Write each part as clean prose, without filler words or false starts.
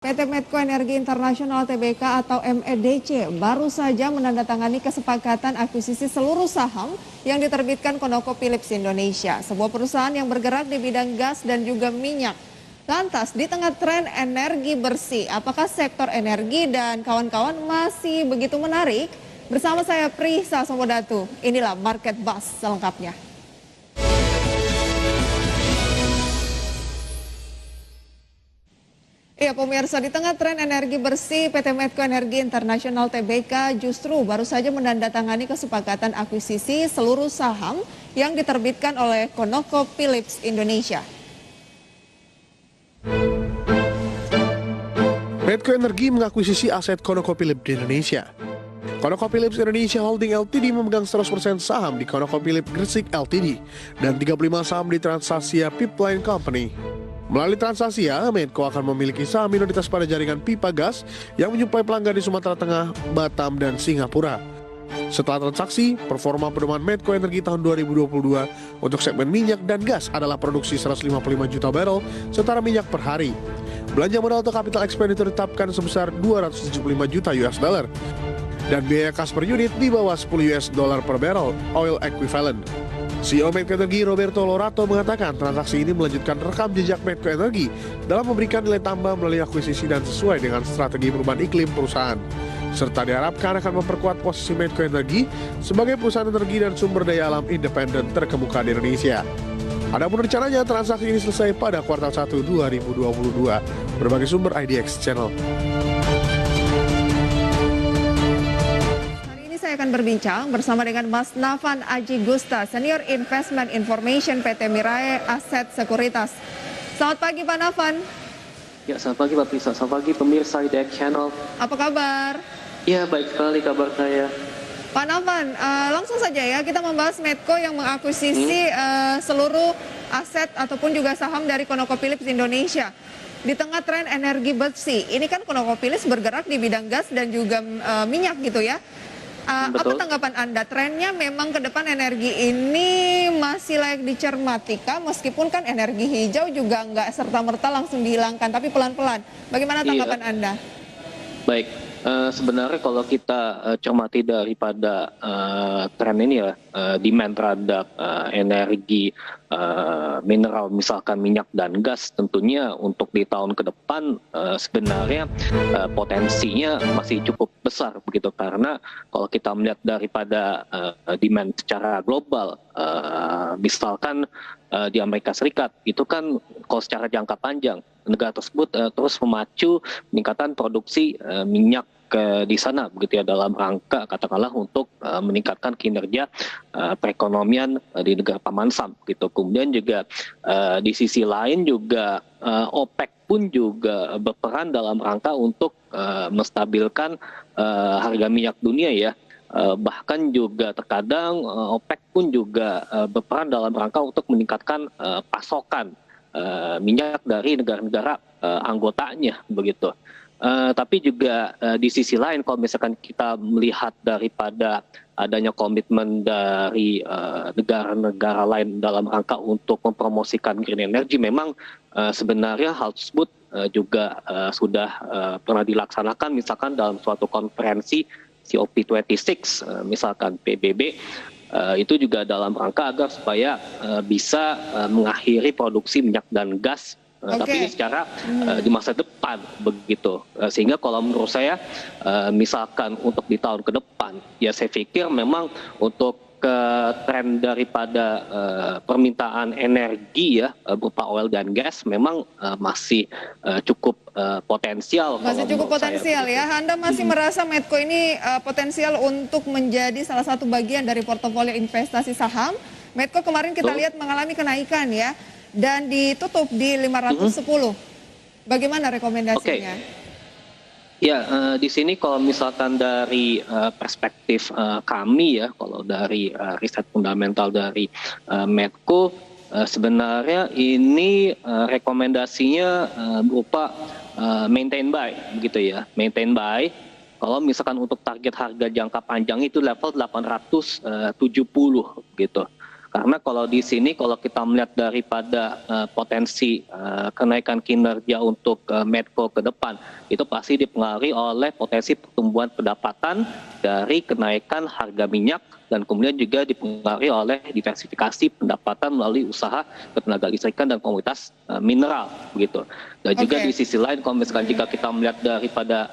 PT Medco Energi Internasional Tbk atau MEDC baru saja menandatangani kesepakatan akuisisi seluruh saham yang diterbitkan ConocoPhillips Indonesia, sebuah perusahaan yang bergerak di bidang gas dan juga minyak. Lantas, di tengah tren energi bersih, apakah sektor energi dan kawan-kawan masih begitu menarik? Bersama saya Prisa Somodatu, inilah Market Buzz selengkapnya. Ya pemirsa, di tengah tren energi bersih, PT Medco Energi Internasional Tbk justru baru saja menandatangani kesepakatan akuisisi seluruh saham yang diterbitkan oleh ConocoPhillips Indonesia. Medco Energi mengakuisisi aset ConocoPhillips di Indonesia. ConocoPhillips Indonesia Holding Ltd memegang 100% saham di ConocoPhillips Gresik Ltd dan 35 saham di Transasia Pipeline Company. Melalui Transasia, Medco akan memiliki saham minoritas pada jaringan pipa gas yang menyuplai pelanggan di Sumatera Tengah, Batam, dan Singapura. Setelah transaksi, performa pedoman Medco Energi tahun 2022 untuk segmen minyak dan gas adalah produksi 155 juta barrel setara minyak per hari. Belanja modal atau capital expenditure ditetapkan sebesar 275 juta US dollar dan biaya kas per unit di bawah 10 US dollar per barrel oil equivalent. CEO Medco Energi Roberto Lorato mengatakan transaksi ini melanjutkan rekam jejak Medco Energi dalam memberikan nilai tambah melalui akuisisi dan sesuai dengan strategi perubahan iklim perusahaan, serta diharapkan akan memperkuat posisi Medco Energi sebagai perusahaan energi dan sumber daya alam independen terkemuka di Indonesia. Adapun rencananya transaksi ini selesai pada kuartal 1 2022. Berbagai sumber IDX Channel. Saya akan berbincang bersama dengan Mas Nafan Aji Gusta, Senior Investment Information PT Mirae Asset Sekuritas. Selamat pagi Pak Nafan. Ya, selamat pagi Pak Prisa, selamat pagi pemirsa IDX Channel. Apa kabar? Ya, baik sekali kabar saya. Pak Nafan, langsung saja ya kita membahas Medco yang mengakuisisi seluruh aset ataupun juga saham dari ConocoPhillips Indonesia. Di tengah tren energi bersih, ini kan ConocoPhillips bergerak di bidang gas dan juga minyak gitu ya. Apa tanggapan Anda? Trennya memang ke depan energi ini masih layak dicermati kah? Meskipun kan energi hijau juga nggak serta-merta langsung dihilangkan, tapi pelan-pelan. Bagaimana tanggapan Anda? Baik, sebenarnya kalau kita cermati daripada tren ini ya, demand terhadap energi mineral misalkan minyak dan gas, tentunya untuk di tahun ke depan sebenarnya potensinya masih cukup besar begitu, karena kalau kita melihat daripada demand secara global, misalkan di Amerika Serikat itu kan kalau secara jangka panjang negara tersebut terus memacu peningkatan produksi minyak di sana begitu ya, dalam rangka katakanlah untuk meningkatkan kinerja perekonomian di negara Paman Sam gitu. Kemudian juga di sisi lain juga OPEC pun juga berperan dalam rangka untuk menstabilkan harga minyak dunia ya. Bahkan juga terkadang OPEC pun juga berperan dalam rangka untuk meningkatkan pasokan minyak dari negara-negara anggotanya begitu. Tapi juga di sisi lain kalau misalkan kita melihat daripada adanya komitmen dari negara-negara lain dalam rangka untuk mempromosikan green energy, memang sebenarnya hal tersebut juga sudah pernah dilaksanakan misalkan dalam suatu konferensi COP26 misalkan PBB, itu juga dalam rangka agar supaya bisa mengakhiri produksi minyak dan gas. Tapi ini secara di masa depan begitu, sehingga kalau menurut saya misalkan untuk di tahun ke depan ya saya pikir memang untuk tren daripada permintaan energi ya berupa oil dan gas memang masih cukup potensial. Masih cukup potensial ya. Anda masih merasa Medco ini potensial untuk menjadi salah satu bagian dari portofolio investasi saham. Medco kemarin kita lihat mengalami kenaikan ya, dan ditutup di 510. Bagaimana rekomendasinya? Ya, di sini kalau misalkan dari perspektif kami ya, kalau dari riset fundamental dari Medco, sebenarnya ini rekomendasinya berupa maintain buy begitu ya, maintain buy. Kalau misalkan untuk target harga jangka panjang itu level 870 gitu. Karena kalau di sini kalau kita melihat daripada potensi kenaikan kinerja untuk Medco ke depan, itu pasti dipengaruhi oleh potensi pertumbuhan pendapatan dari kenaikan harga minyak dan kemudian juga dipengaruhi oleh diversifikasi pendapatan melalui usaha ketenaga listrikan dan komoditas mineral begitu. Dan juga di sisi lain kalau misalkan jika kita melihat daripada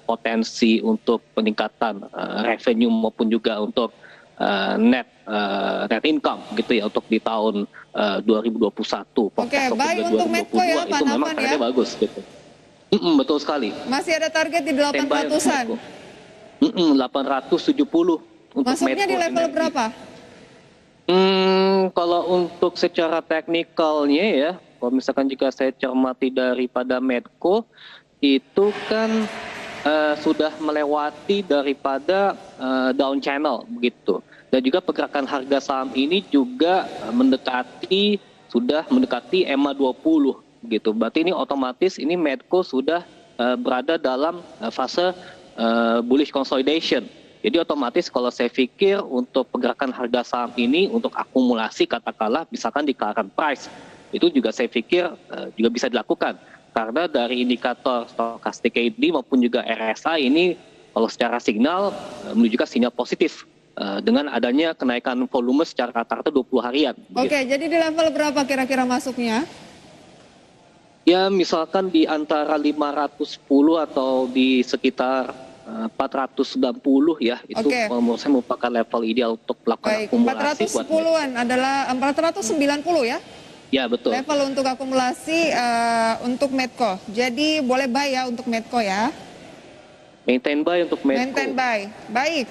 potensi untuk peningkatan revenue maupun juga untuk net income gitu ya untuk di tahun 2021. Oke, baik untuk Medco ya Pak itu memang Nafan trennya ya. bagus gitu. Betul sekali. Masih ada target di 800-an. 870 untuk Masuknya Medco di level energi. berapa? Kalau untuk secara teknikalnya ya, kalau misalkan jika saya cermati daripada Medco itu kan sudah melewati daripada down channel begitu. Dan juga pergerakan harga saham ini juga sudah mendekati EMA 20 gitu. Berarti ini otomatis ini Medco sudah berada dalam fase bullish consolidation. Jadi otomatis kalau saya pikir untuk pergerakan harga saham ini untuk akumulasi katakanlah misalkan di current price itu juga saya pikir juga bisa dilakukan. Karena dari indikator stokastik KD maupun juga RSI ini kalau secara signal menunjukkan sinyal positif dengan adanya kenaikan volume secara rata-rata 20 harian. Oke, jadi di level berapa kira-kira masuknya? Ya misalkan di antara 510 atau di sekitar 490 ya, itu menurut saya merupakan level ideal untuk melakukan akumulasi. 410-an adalah 490 ya? Ya betul. Level untuk akumulasi untuk Medco. Jadi boleh buy ya untuk Medco ya. Maintain buy untuk Medco. Maintain buy. Baik.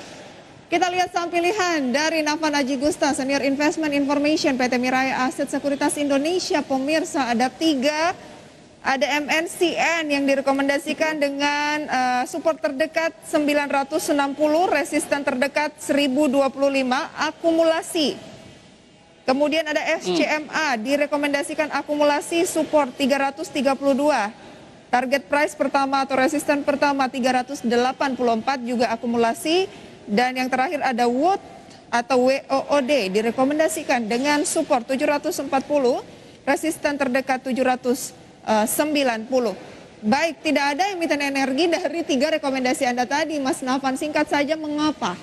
Kita lihat saham pilihan dari Nafan Aji Gusta, Senior Investment Information PT Mirai Aset Sekuritas Indonesia. Pemirsa ada 3. Ada MNCN yang direkomendasikan dengan support terdekat 960, resisten terdekat 1025, akumulasi. Kemudian ada SCMA direkomendasikan akumulasi support 332. Target price pertama atau resisten pertama 384 juga akumulasi. Dan yang terakhir ada Wood atau WOOD direkomendasikan dengan support 740, resisten terdekat 790. Baik, tidak ada emiten energi dari 3 rekomendasi Anda tadi, Mas Nafan. Singkat saja mengapa?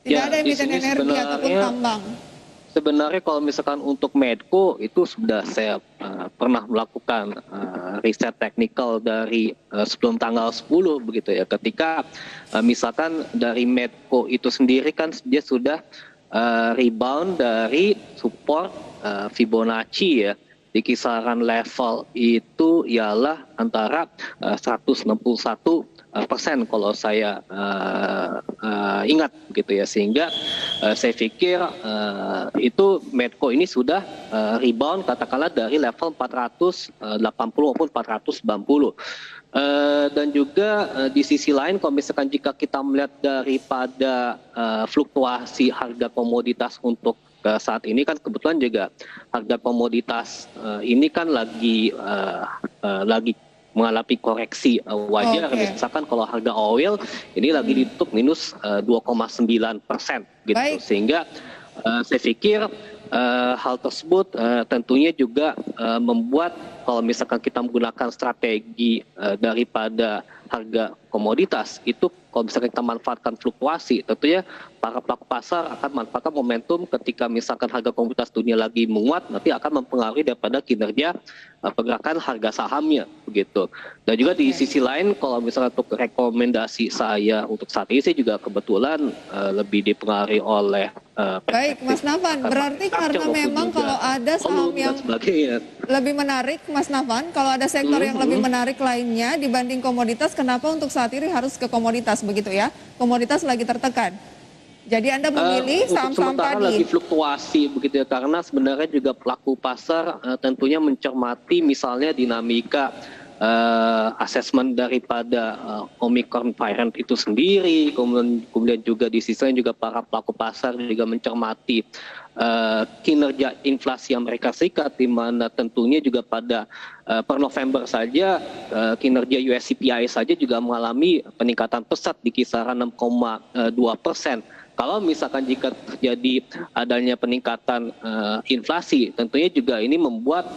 Tidak ada emiten energi ataupun tambang. Sebenarnya kalau misalkan untuk Medco itu sudah saya pernah melakukan riset teknikal dari sebelum tanggal 10 begitu ya. Ketika misalkan dari Medco itu sendiri kan dia sudah rebound dari support Fibonacci ya. Di kisaran level itu ialah antara 161% kalau saya ingat begitu ya, sehingga saya pikir itu Medco ini sudah rebound katakanlah dari level 480 maupun 490. Dan juga di sisi lain kalau misalkan jika kita melihat daripada fluktuasi harga komoditas untuk saat ini kan kebetulan juga harga komoditas ini kan lagi mengalami koreksi wajar. Misalkan kalau harga oil ini lagi ditutup minus 2,9% gitu. Baik. Sehingga saya pikir hal tersebut tentunya juga membuat kalau misalkan kita menggunakan strategi daripada harga komoditas itu kalau misalkan kita manfaatkan fluktuasi, tentunya para pelaku pasar akan manfaatkan momentum ketika misalkan harga komoditas dunia lagi menguat, nanti akan mempengaruhi daripada kinerja pergerakan harga sahamnya begitu. Dan juga di sisi lain kalau misalkan untuk rekomendasi saya untuk saat ini saya juga kebetulan lebih dipengaruhi oleh baik Mas Nafan, berarti karena memang kalau ada saham yang lebih menarik Mas Nafan, kalau ada sektor yang lebih menarik lainnya dibanding komoditas, kenapa untuk saat ini harus ke komoditas begitu ya? Komoditas lagi tertekan. Jadi Anda memilih saham-saham tadi. Lagi fluktuasi begitu ya, karena sebenarnya juga pelaku pasar tentunya mencermati misalnya dinamika asesmen daripada Omicron variant itu sendiri, kemudian juga di sisi lain juga para pelaku pasar juga mencermati kinerja inflasi Amerika Serikat, di mana tentunya juga pada per November saja kinerja US CPI saja juga mengalami peningkatan pesat di kisaran 6,2%. kalau misalkan jika terjadi adanya peningkatan inflasi, tentunya juga ini membuat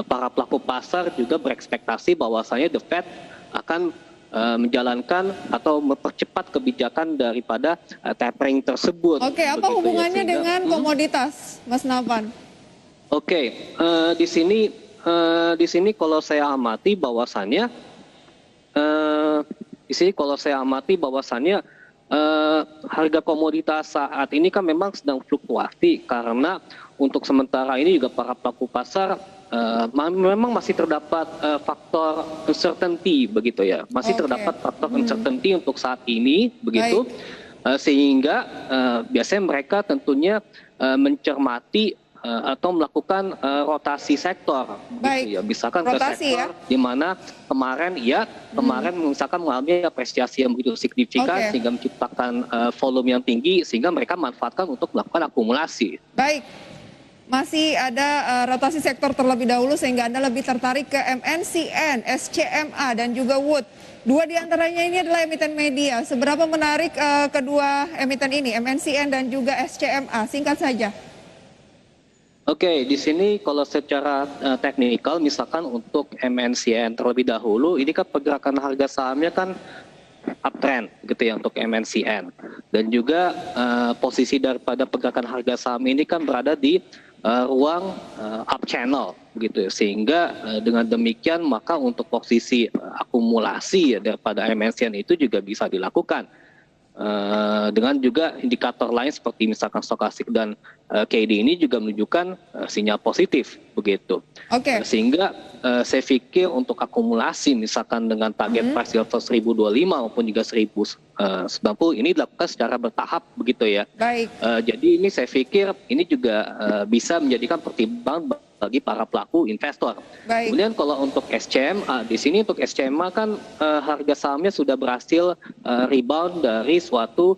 para pelaku pasar juga berekspektasi bahwasanya The Fed akan menjalankan atau mempercepat kebijakan daripada tapering tersebut. Oke, apa Begitu hubungannya ya, sehingga, dengan komoditas, Mas Nafan? Oke, di sini kalau saya amati bahwasannya harga komoditas saat ini kan memang sedang fluktuasi karena untuk sementara ini juga para pelaku pasar memang masih terdapat faktor uncertainty begitu ya, masih terdapat faktor uncertainty untuk saat ini begitu, sehingga biasanya mereka tentunya mencermati atau melakukan rotasi sektor, gitu ya. Misalkan rotasi, ke sektor di mana kemarin misalkan mengalami apresiasi yang begitu signifikan sehingga menciptakan volume yang tinggi sehingga mereka manfaatkan untuk melakukan akumulasi. Baik, masih ada rotasi sektor terlebih dahulu sehingga Anda lebih tertarik ke MNCN, SCMA dan juga Wood. Dua di antaranya ini adalah emiten media. Seberapa menarik kedua emiten ini, MNCN dan juga SCMA? Singkat saja. Oke, di sini kalau secara teknikal misalkan untuk MNCN terlebih dahulu, ini kan pergerakan harga sahamnya kan uptrend gitu ya untuk MNCN. Dan juga posisi daripada pergerakan harga saham ini kan berada di ruang up channel begitu ya. Sehingga dengan demikian maka untuk posisi akumulasi ya, daripada MNCN itu juga bisa dilakukan. Dengan juga indikator lain seperti misalkan stokastik dan KD ini juga menunjukkan sinyal positif begitu. Sehingga saya pikir untuk akumulasi misalkan dengan target price level 1025 maupun juga 1090 ini dilakukan secara bertahap begitu ya. Baik. Jadi ini saya pikir ini juga bisa menjadikan pertimbangan bagi para pelaku investor. Baik. Kemudian kalau untuk SCMA, di sini untuk SCMA kan harga sahamnya sudah berhasil rebound dari suatu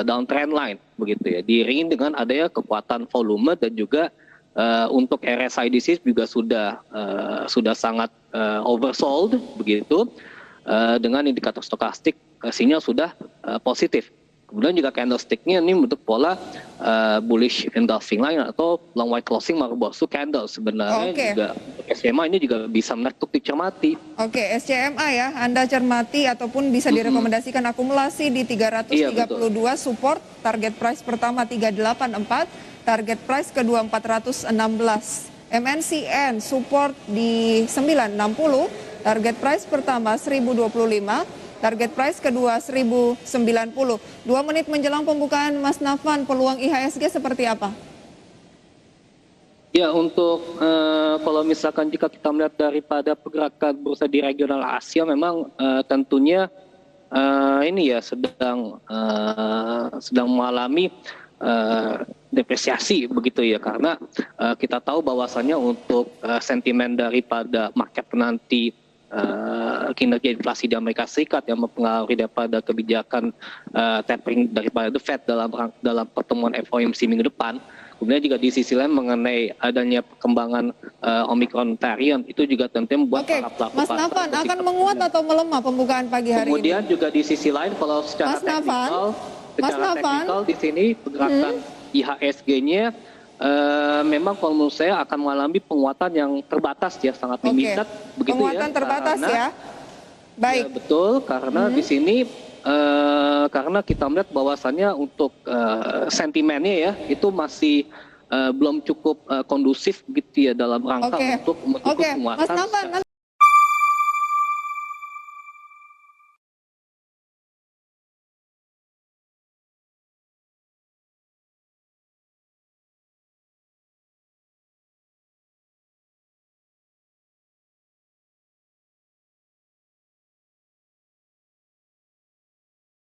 downtrend line begitu ya. Diiringi dengan adanya kekuatan volume dan juga untuk RSI di sini juga sudah sangat oversold begitu, dengan indikator stokastik sinyal sudah positif. Kemudian juga candlestick-nya ini bentuk pola bullish engulfing line atau long white closing Marubozu candle. Sebenarnya juga untuk SCMA ini juga bisa menarik untuk dicermati. Oke, SCMA ya, Anda cermati ataupun bisa direkomendasikan akumulasi di 332 support, target price pertama 384, target price kedua 416. MNCN support di 960, target price pertama 1025. Target price kedua 1090. 2 menit menjelang pembukaan, Mas Nafan, peluang IHSG seperti apa? Ya, untuk kalau misalkan jika kita melihat daripada pergerakan bursa di regional Asia, memang tentunya ini ya sedang mengalami depresiasi begitu ya, karena kita tahu bahwasannya untuk sentimen daripada market nanti kinerja inflasi di Amerika Serikat yang mempengaruhi daripada kebijakan tapering daripada The Fed dalam pertemuan FOMC minggu depan. Kemudian juga di sisi lain mengenai adanya perkembangan Omicron variant itu juga tentunya membuat para pelaku Mas Nafan akan menguat atau melemah pembukaan pagi hari Kemudian ini? juga di sisi lain kalau secara teknikal di sini pergerakan IHSG-nya memang kalau menurut saya akan mengalami penguatan yang terbatas ya, sangat limited begitu penguatan ya. Terbatas ya. Baik. Ya, betul, karena di sini karena kita melihat bahwasannya untuk sentimennya ya itu masih belum cukup kondusif gitu ya dalam rangka untuk mendukung penguatan. Mas Nafan,